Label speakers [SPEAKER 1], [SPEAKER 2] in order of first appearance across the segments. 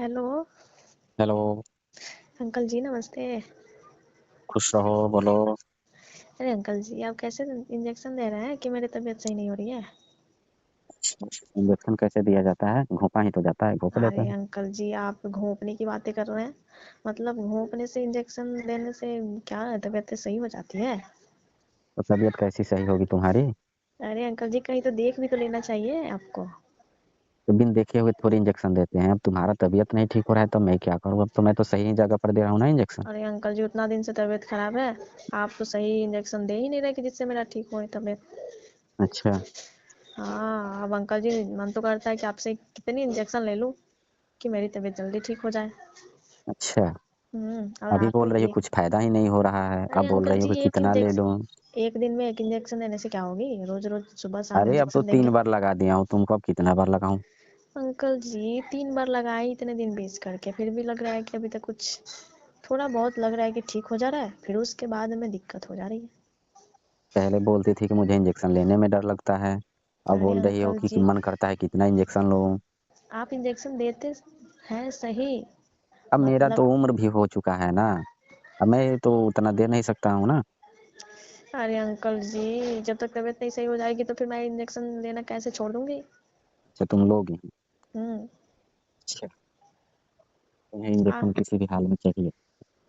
[SPEAKER 1] Hello.
[SPEAKER 2] Hello.
[SPEAKER 1] Uncle जी नमस्ते।
[SPEAKER 2] खुश रहो, बोलो।
[SPEAKER 1] अरे अंकल जी आप कैसे इंजेक्शन दे रहे हैं कि मेरी तबीयत सही नहीं हो रही है।
[SPEAKER 2] इंजेक्शन कैसे दिया जाता है? घोंपा ही तो जाता है, घोंपा देते
[SPEAKER 1] अरे
[SPEAKER 2] हैं।
[SPEAKER 1] अंकल जी आप घोंपने की बातें कर रहे हैं। मतलब घोंपने से इंजेक्शन देने से क्या तबीयत सही हो जाती है।
[SPEAKER 2] तो तबीयत कैसी सही होगी तुम्हारी?
[SPEAKER 1] अरे अंकल जी कहीं तो देख भी तो लेना चाहिए आपको।
[SPEAKER 2] तो बिन देखे हुए थोड़ी इंजेक्शन देते हैं। अब तुम्हारा तबीयत नहीं ठीक हो रहा है तो मैं क्या करूँ? अब तो मैं तो सही जगह पर दे रहा हूँ ना इंजेक्शन।
[SPEAKER 1] अरे अंकल जी उतना दिन से तबीयत खराब है। आप तो सही इंजेक्शन दे ही नहीं रहे कि जिससे मेरा ठीक हो तबीयत।
[SPEAKER 2] अच्छा।
[SPEAKER 1] हाँ अब अंकल जी मन तो करता है कि आपसे कितनी इंजेक्शन ले लूँ कि मेरी तबीयत जल्दी ठीक हो जाए।
[SPEAKER 2] अच्छा।
[SPEAKER 1] और
[SPEAKER 2] अभी
[SPEAKER 1] आप तो
[SPEAKER 2] बोल रही हो
[SPEAKER 1] एक
[SPEAKER 2] कुछ फायदा ही नहीं हो रहा है,
[SPEAKER 1] अरे
[SPEAKER 2] अब बोल
[SPEAKER 1] अंकल
[SPEAKER 2] रही हो
[SPEAKER 1] जी
[SPEAKER 2] कि कितना ले लूँ।
[SPEAKER 1] एक दिन में एक इंजेक्शन देने से क्या होगी, रोज रोज सुबह शाम
[SPEAKER 2] अरे अब तो
[SPEAKER 1] इंजेक्शन देंगे।
[SPEAKER 2] 3 बार लगा दिया हूँ तुमको, अब कितना बार लगाऊं?
[SPEAKER 1] अंकल जी 3 बार लगाए इतने दिन बीच करके फिर भी लग रहा है कि अभी तक कुछ थोड़ा बहुत लग रहा है कि ठीक हो जा रहा है, फिर उसके बाद में दिक्कत हो जा रही है।
[SPEAKER 2] पहले बोलती थी कि मुझे इंजेक्शन लेने में डर लगता है, अब
[SPEAKER 1] अरे
[SPEAKER 2] बोल रही हो
[SPEAKER 1] अंकल
[SPEAKER 2] कि
[SPEAKER 1] जी
[SPEAKER 2] मन करता है कितना इंजेक्शन लूं।
[SPEAKER 1] आप इंजेक्शन देते हैं सही।
[SPEAKER 2] अब मेरा तो
[SPEAKER 1] मतलब
[SPEAKER 2] उम्र भी हो चुका है ना, अब मैं तो उतना दे नहीं सकता हूँ ना।
[SPEAKER 1] अरे अंकल जी जब तक तबीयत नहीं सही हो जाएगी तो फिर मैं इंजेक्शन लेना कैसे छोड़ दूंगी।
[SPEAKER 2] अच्छा, तुम लोग ही।
[SPEAKER 1] हम्म।
[SPEAKER 2] अच्छा। तुम्हें
[SPEAKER 1] आ,
[SPEAKER 2] इंजेक्शन किसी भी हाल में चाहिए?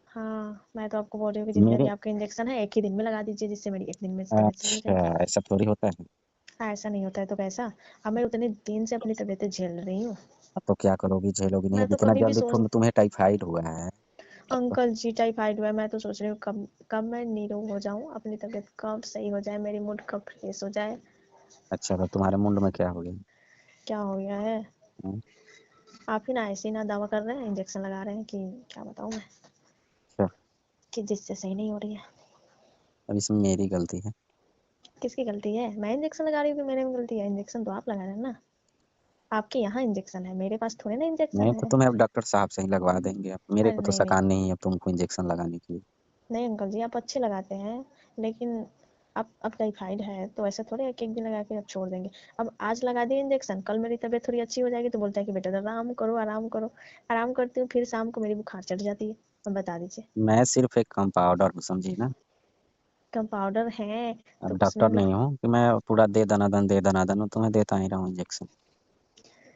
[SPEAKER 1] हाँ मैं तो आपको बोल रही हूँ कि जितने भी
[SPEAKER 2] मेरे
[SPEAKER 1] आपके इंजेक्शन है एक ही दिन में लगा दीजिए जिससे मेरी एक दिन में तबीयत सही हो
[SPEAKER 2] अच्छा,
[SPEAKER 1] जाएगी।
[SPEAKER 2] ऐसा थोड़ी होता है।
[SPEAKER 1] ऐसा नहीं होता है तो कैसा। अब मैं उतने दिन से अपनी तबीयत झेल रही हूँ।
[SPEAKER 2] अब तो क्या करोगी, झेलोगी नहीं?
[SPEAKER 1] मैं
[SPEAKER 2] अब
[SPEAKER 1] तो
[SPEAKER 2] इतना
[SPEAKER 1] कभी भी
[SPEAKER 2] जल्दी
[SPEAKER 1] सोच
[SPEAKER 2] तुम्हें टाइफाइड हुआ है? अब तो
[SPEAKER 1] अंकल जी टाइफाइड हुआ है, मैं तो सोच रही हूँ कब कब मैं निरोग हो जाऊँ, अपनी तबीयत कब सही हो जाए, मेरी मूड कब फ्रेश हो जाए।
[SPEAKER 2] अच्छा, तो तुम्हारे मुंड में क्या हो गया?
[SPEAKER 1] क्या हो गया है।
[SPEAKER 2] हम्म,
[SPEAKER 1] आप ही ना ऐसे ही ना दावा कर रहे हैं, इंजेक्शन लगा रहे हैं कि क्या बताऊँ मैं
[SPEAKER 2] अच्छा।
[SPEAKER 1] कि जिससे सही नहीं हो रही है।
[SPEAKER 2] अब इसमें मेरी गलती है?
[SPEAKER 1] किसकी गलती है, मैं इंजेक्शन लगा रही हूँ कि मेरे में गलती है, इंजेक्शन तो आप लगा रहे हैं ना। आपके यहाँ इंजेक्शन है, मेरे पास थोड़े ना
[SPEAKER 2] नहीं
[SPEAKER 1] इंजेक्शन
[SPEAKER 2] तो
[SPEAKER 1] है।
[SPEAKER 2] तुम्हें अब डॉक्टर साहब से ही लगवा देंगे, अब मेरे
[SPEAKER 1] अरे
[SPEAKER 2] को तो
[SPEAKER 1] नहीं नहीं
[SPEAKER 2] सकान नहीं है अब तुमको इंजेक्शन लगाने के लिए।
[SPEAKER 1] नहीं अंकल जी आप अच्छे लगाते हैं, लेकिन अब टाइफाइड है तो ऐसा थोड़ी है कि एक दिन लगा के अब छोड़ देंगे। अब आज लगा दिए इंजेक्शन, कल मेरी तबीयत थोड़ी अच्छी हो जाएगी तो बोलता है कि बेटा आराम करो आराम करो। आराम करती हूँ फिर शाम को मेरी बुखार चढ़ जाती है। अब बता दीजिए।
[SPEAKER 2] मैं सिर्फ एक कंपाउंडर हूँ, समझी ना।
[SPEAKER 1] कंपाउंडर है तो
[SPEAKER 2] अब
[SPEAKER 1] उसमें
[SPEAKER 2] डॉक्टर
[SPEAKER 1] भी।
[SPEAKER 2] नहीं हूँ कि मैं पूरा दे दनादन तुम्हें देता ही रहूँ इंजेक्शन।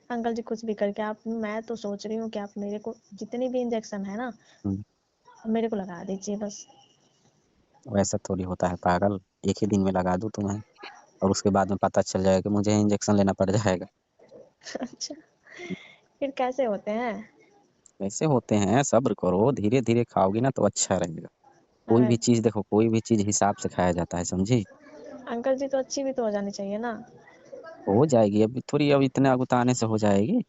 [SPEAKER 1] अंकल जी कुछ भी करके आप, मैं तो सोच रही हूँ कि आप मेरे को जितनी भी इंजेक्शन है ना
[SPEAKER 2] हम्म,
[SPEAKER 1] मेरे को लगा दीजिए बस।
[SPEAKER 2] वैसा थोड़ी होता है पागल, एक ही दिन में लगा दूँ तुम्हें और उसके बाद में पता चल जाएगा कि मुझे इंजेक्शन लेना पड़ जाएगा।
[SPEAKER 1] अच्छा फिर कैसे होते हैं।
[SPEAKER 2] वैसे होते हैं, सब्र करो, धीरे धीरे खाओगी ना तो अच्छा रहेगा। कोई भी
[SPEAKER 1] अरे
[SPEAKER 2] चीज़ देखो, कोई भी चीज़ हिसाब से खाया जाता है, समझी?
[SPEAKER 1] अंकल जी तो अच्छी भी तो हो जानी चाहिए ना।
[SPEAKER 2] हो जाएगी अभी थोड़ी, अब इतने अगुताने से हो जाएगी।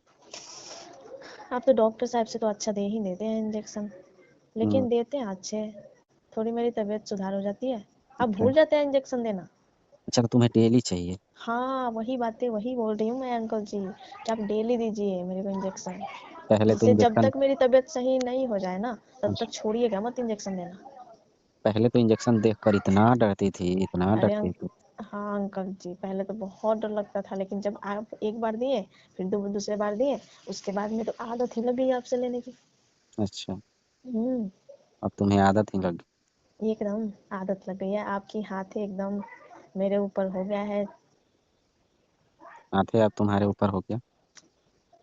[SPEAKER 1] आप तो डॉक्टर साहब से तो अच्छा दे ही देते हैं इंजेक्शन,
[SPEAKER 2] हम्म,
[SPEAKER 1] लेकिन देते हैं अच्छे। थोड़ी मेरी तबीयत सुधार हो जाती है। आप
[SPEAKER 2] अच्छा।
[SPEAKER 1] भूल जाते हैं इंजेक्शन देना।
[SPEAKER 2] अच्छा, तो तुम्हें डेली चाहिए?
[SPEAKER 1] हाँ वही बातें वही बोल रही हूँ मैं अंकल जी कि आप डेली दीजिए मेरे को इंजेक्शन।
[SPEAKER 2] पहले तो
[SPEAKER 1] जिससे जब
[SPEAKER 2] इंजेक्शन
[SPEAKER 1] तक मेरी तबीयत सही नहीं हो जाए ना तब तक छोड़िएगा मत इंजेक्शन देना।
[SPEAKER 2] पहले तो इंजेक्शन देखकर इतना डरती थी, इतना
[SPEAKER 1] अरे
[SPEAKER 2] डरती थी।
[SPEAKER 1] हाँ अंकल जी पहले तो बहुत डर लगता था, लेकिन जब आप एक बार दिए फिर दूसरे बार दिए उसके बाद में तो आदत ही लग गई आपसे लेने की।
[SPEAKER 2] अच्छा,
[SPEAKER 1] हम्म।
[SPEAKER 2] अब तुम्हें आदत ही लग
[SPEAKER 1] एकदम आदत लग गई है आपकी, हाथ एकदम मेरे ऊपर हो गया है।
[SPEAKER 2] आते अब तुम्हारे ऊपर हो गया।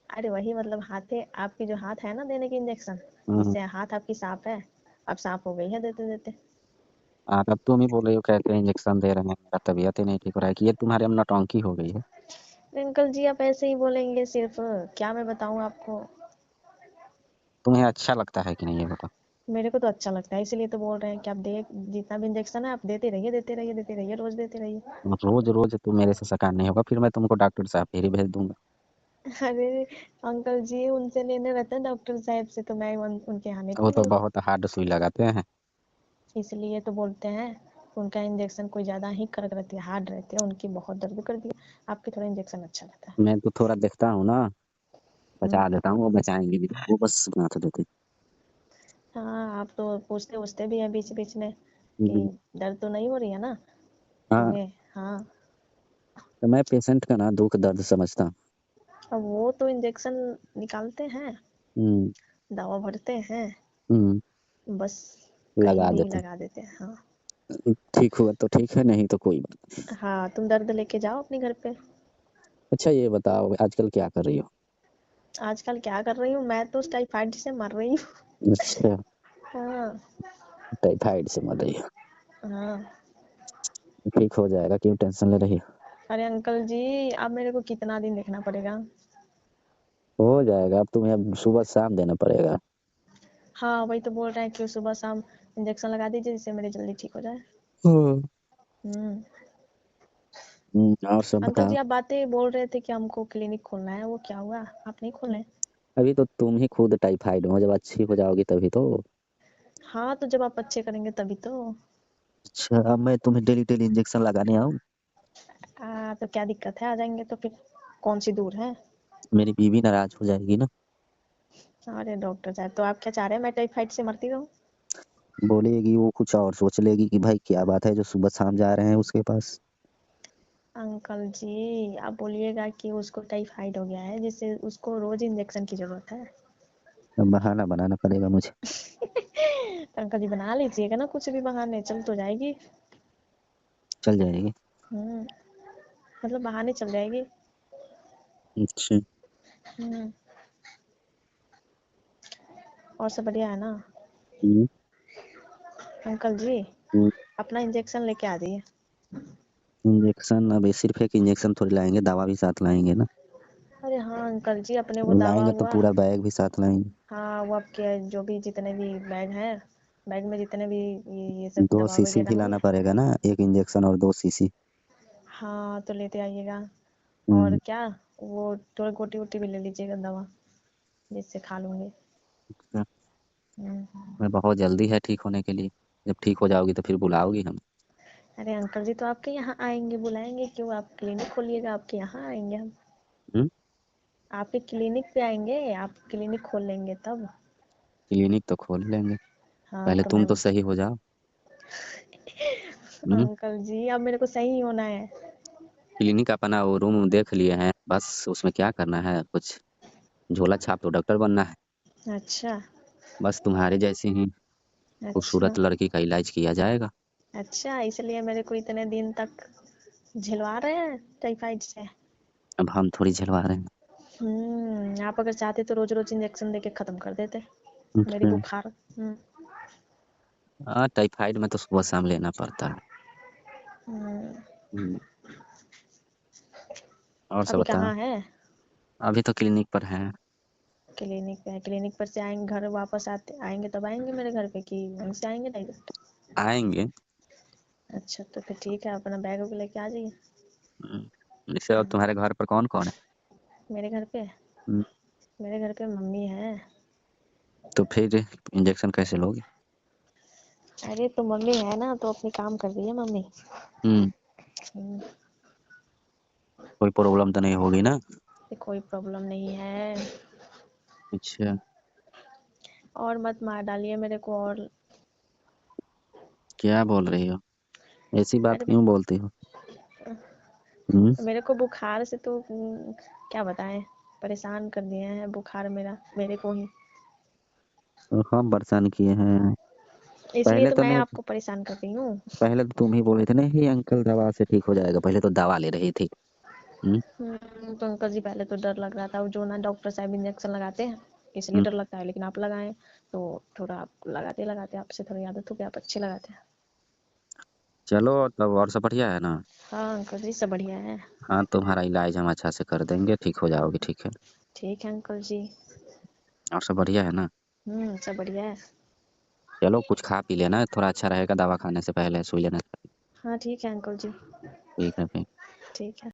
[SPEAKER 1] अरे वही मतलब हाथे आपकी जो हाथ है ना देने की इंजेक्शन,
[SPEAKER 2] हम्म।
[SPEAKER 1] जिससे हाथ आपकी साफ है, अब साफ हो गई है देते देते।
[SPEAKER 2] अब तुम ही बोल रही हो कैसे इंजेक्शन दे रहे हैं, मेरा तबीयत ही नहीं ठीक हो रहा है, कि ये तुम्हारे अब नौटंकी हो गई है।
[SPEAKER 1] अंकल जी आप ऐसे ही बोलेंगे सिर्फ, क्या मैं बताऊं आपको।
[SPEAKER 2] तुम्हें अच्छा लगता है कि नहीं ये बताओ?
[SPEAKER 1] मेरे को तो अच्छा लगता है इसीलिए तो बोल रहे हैं कि आप दे जितना भी इंजेक्शन है आप देते रहिए देते रहिए देते रहिए रोज देते रहिए।
[SPEAKER 2] रोज रोज तो मेरे से सकान नहीं होगा, फिर मैं तुमको डॉक्टर साहब फिर ही भेज दूंगा।
[SPEAKER 1] अरे अंकल जी उनसे लेने रहते हैं डॉक्टर साहब से तो मैं उनके यहाँ नहीं
[SPEAKER 2] वो तो
[SPEAKER 1] दूंगी।
[SPEAKER 2] बहुत हार्ड सुई लगाते हैं।
[SPEAKER 1] इसलिए तो बोलते हैं उनका इंजेक्शन कोई ज़्यादा ही कड़क रहती है, हार्ड रहती है, उनकी बहुत दर्द करती है। आपकी थोड़ा इंजेक्शन अच्छा रहता है।
[SPEAKER 2] मैं तो थोड़ा देखता हूँ ना,
[SPEAKER 1] हम्म।
[SPEAKER 2] बचा देता हूँ, वो बचाएंगे भी, वो बस बना देते।
[SPEAKER 1] हाँ आप तो पूछते पूछते भी हैं बीच बीच में कि
[SPEAKER 2] हम्म,
[SPEAKER 1] दर्द तो नहीं हो रही है ना
[SPEAKER 2] हाँ।
[SPEAKER 1] तुम्हें। हाँ
[SPEAKER 2] तो मैं पेशेंट का ना दुख दर्द समझता हूँ।
[SPEAKER 1] अब वो तो इंजेक्शन निकालते हैं। दवा भरते हैं, बस कहीं
[SPEAKER 2] लगा
[SPEAKER 1] भी
[SPEAKER 2] देते
[SPEAKER 1] लगा देते हैं। हाँ
[SPEAKER 2] हैं। ठीक हुआ तो ठीक है, नहीं तो कोई बात नहीं।
[SPEAKER 1] हाँ, तुम दर्द लेके जाओ अपने घर पे।
[SPEAKER 2] अच्छा ये बताओ आजकल क्या कर रही हो?
[SPEAKER 1] आजकल क्या कर रही हूँ, मैं तो उस टाइफाइड से मर रही हूँ।
[SPEAKER 2] अच्छा,
[SPEAKER 1] हाँ
[SPEAKER 2] टाइफाइड से मर रही हो?
[SPEAKER 1] हाँ।
[SPEAKER 2] ठीक हो जाएगा, क्यों टेंशन ले रही हो?
[SPEAKER 1] अरे अंकल जी, अब मेरे को कितना दिन देखना पड़ेगा?
[SPEAKER 2] हो जाएगा, अब तुम्हें अब सुबह शाम देना पड़ेगा।
[SPEAKER 1] हाँ वही तो बोल रहे हैं कि सुबह शाम इंजेक्शन लगा दीजिए जिससे मेरी जल्दी ठीक हो जाए।
[SPEAKER 2] हाँ।
[SPEAKER 1] हम्म।
[SPEAKER 2] और सब
[SPEAKER 1] अंकल
[SPEAKER 2] बताओ।
[SPEAKER 1] जी, आप बातें बोल रहे थे कि हमको क्लिनिक खोलना है, वो क्या हुआ? आप नहीं खोले?
[SPEAKER 2] अभी तो तुम ही खुद टाइफाइड हो, जब अच्छी हो जाओगी तभी तो।
[SPEAKER 1] हाँ तो जब आप अच्छे करेंगे तभी तो।
[SPEAKER 2] अच्छा, अब मैं तुम्हें डेली डेली इंजेक्शन लगाने आऊँ?
[SPEAKER 1] तो क्या दिक्कत है, आ जाएंगे तो फिर। कौन सी दूर है?
[SPEAKER 2] मेरी बीवी नाराज हो जाएगी ना।
[SPEAKER 1] अरे डॉक्टर साहब, तो आप क्या चाह रहे हैं मैं टाइफाइड से मरती रहूं?
[SPEAKER 2] बोलेगी वो, कुछ और सोच लेगी कि भाई क्या बात है जो सुबह शाम जा रहे हैं उसके पास।
[SPEAKER 1] अंकल जी, आप बोलिएगा कि उसको टाइफाइड हो गया है जिससे उसको रोज इंजेक्शन की जरूरत है।
[SPEAKER 2] अब बहाना बनाना पड़ेगा मुझे।
[SPEAKER 1] तो अंकल जी बना लीजिएगा ना, कुछ भी बहाने चल तो जाएगी।
[SPEAKER 2] चल जाएगी।
[SPEAKER 1] हम्म। मतलब बहाने चल जाएगी।
[SPEAKER 2] अच्छा।
[SPEAKER 1] हम्म। और सब बढ़िया है ना?
[SPEAKER 2] हम्म,
[SPEAKER 1] अंकल जी,
[SPEAKER 2] हम्म।
[SPEAKER 1] अपना इंजेक्शन लेके आ जाइए।
[SPEAKER 2] इंजेक्शन अब सिर्फ एक इंजेक्शन थोड़ी लाएंगे, दवा भी साथ लाएंगे ना।
[SPEAKER 1] अरे हाँ अंकल जी, अपने वो दवा
[SPEAKER 2] लाएंगे तो
[SPEAKER 1] हुआ।
[SPEAKER 2] पूरा बैग भी साथ लाएंगे।
[SPEAKER 1] हाँ वो आपके जो भी जितने भी बैग हैं, बैग में जितने भी ये सब
[SPEAKER 2] 2
[SPEAKER 1] दवा
[SPEAKER 2] शीशी
[SPEAKER 1] वगैरह
[SPEAKER 2] भी
[SPEAKER 1] होंगे।
[SPEAKER 2] लाना पड़ेगा ना, एक इंजेक्शन और 2 शीशी।
[SPEAKER 1] हाँ तो लेते आइएगा। और
[SPEAKER 2] हम्म।
[SPEAKER 1] क्या, वो थोड़ी गोटी वोटी भी ले लीजिएगा दवा, जिससे खा लूंगी।
[SPEAKER 2] अच्छा,
[SPEAKER 1] हम्म।
[SPEAKER 2] मैं बहुत जल्दी है ठीक होने के लिए। जब ठीक हो जाओगी तो फिर बुलाओगी हम।
[SPEAKER 1] अरे अंकल जी, तो आपके यहाँ आएंगे, बुलाएंगे क्यों? आप क्लिनिक खोलिएगा, आपके यहाँ आएंगे हम।
[SPEAKER 2] हम्म।
[SPEAKER 1] आपके क्लिनिक पे आएंगे, आप क्लिनिक खोल लेंगे तब।
[SPEAKER 2] क्लिनिक तो खोल लेंगे,
[SPEAKER 1] हाँ
[SPEAKER 2] पहले
[SPEAKER 1] तो
[SPEAKER 2] तुम
[SPEAKER 1] मैं
[SPEAKER 2] तो सही हो जाओ। हम्म।
[SPEAKER 1] अंकल जी, अब मेरे को सही होना है।
[SPEAKER 2] क्लिनिक अपना वो रूम देख लिए हैं, बस उसमें क्या करना है, कुछ झोला छाप तो डॉक्टर बनना है।
[SPEAKER 1] अच्छा।
[SPEAKER 2] बस तुम्हारे जैसी ही
[SPEAKER 1] अच्छा।
[SPEAKER 2] खूबसूरत लड़की का इलाज किया जाएगा।
[SPEAKER 1] अच्छा, इसलिए मेरे को इतने दिन तक झिलवा रहे हैं टाइफाइड से।
[SPEAKER 2] अब हम थोड़ी झेलवा रहे हैं।
[SPEAKER 1] आप अगर चाहते तो रोज रोज इंजेक्शन देके खत्म कर देते मेरी
[SPEAKER 2] अच्छा।
[SPEAKER 1] बुखार।
[SPEAKER 2] हाँ, टाइफाइड में तो सुबह शाम लेना पड़ता है।
[SPEAKER 1] हम्म।
[SPEAKER 2] हम्म, और सब
[SPEAKER 1] अभी
[SPEAKER 2] बताओ।
[SPEAKER 1] कहाँ है?
[SPEAKER 2] अभी तो क्लिनिक पर है।
[SPEAKER 1] क्लिनिक पे है, क्लिनिक पर से आएंगे घर वापस आते आएंगे तब आएंगे मेरे घर पे, कि वहीं से आएंगे डायरेक्ट?
[SPEAKER 2] आएंगे।
[SPEAKER 1] अच्छा तो फिर ठीक है, अपना बैग वैग लेके आ जाइए।
[SPEAKER 2] जैसे और तुम्हारे घर पर कौन कौन है?
[SPEAKER 1] मेरे घर पे
[SPEAKER 2] हम्म,
[SPEAKER 1] मेरे घर पे मम्मी है।
[SPEAKER 2] तो फिर इंजेक्शन कैसे लोगे?
[SPEAKER 1] अरे तो मम्मी है ना, तो अपनी काम कर रही है मम्मी।
[SPEAKER 2] हम्म।
[SPEAKER 1] हम्म,
[SPEAKER 2] कोई प्रॉब्लम तो नहीं होगी ना?
[SPEAKER 1] कोई प्रॉब्लम नहीं है।
[SPEAKER 2] अच्छा।
[SPEAKER 1] और मत मार डालिए मेरे को और।
[SPEAKER 2] क्या बोल रही हो? ऐसी बात
[SPEAKER 1] अरे
[SPEAKER 2] क्यों बोलती हो? हम्म।
[SPEAKER 1] मेरे को बुखार से तो क्या बताएं, परेशान कर दिए हैं बुखार मेरा मेरे को ही।
[SPEAKER 2] तो हम परेशान किए हैं?
[SPEAKER 1] इसलिए
[SPEAKER 2] पहले
[SPEAKER 1] तो
[SPEAKER 2] तो
[SPEAKER 1] मैं
[SPEAKER 2] नहीं,
[SPEAKER 1] आपको परेशान कर रही हूँ।
[SPEAKER 2] पहले तो तुम ही बोल रहे थे नहीं अंकल दवा से ठीक हो जाएगा, पहले तो दवा ले रही थी।
[SPEAKER 1] तो अंकल जी पहले तो डर लग रहा था, जो ना डॉक्टर साहब इंजेक्शन लगाते हैं इसलिए
[SPEAKER 2] हम्म,
[SPEAKER 1] डर लगता है, लेकिन आप लगाए तो थोड़ा आप लगाते लगाते आपसे थोड़ी आदत हो गई, आप अच्छे लगाते हैं।
[SPEAKER 2] चलो तब और सब बढ़िया है ना?
[SPEAKER 1] हाँ अंकल जी, सब बढ़िया है।
[SPEAKER 2] हाँ, तुम्हारा इलाज हम अच्छा से कर देंगे, ठीक हो जाओगे, ठीक है।
[SPEAKER 1] ठीक है अंकल जी।
[SPEAKER 2] और सब बढ़िया है ना?
[SPEAKER 1] सब बढ़िया है।
[SPEAKER 2] चलो कुछ खा पी लेना, थोड़ा अच्छा रहेगा दवा खाने से पहले सुई लेना।
[SPEAKER 1] हाँ ठीक है अंकल जी।
[SPEAKER 2] ठीक है फिर।
[SPEAKER 1] ठीक है।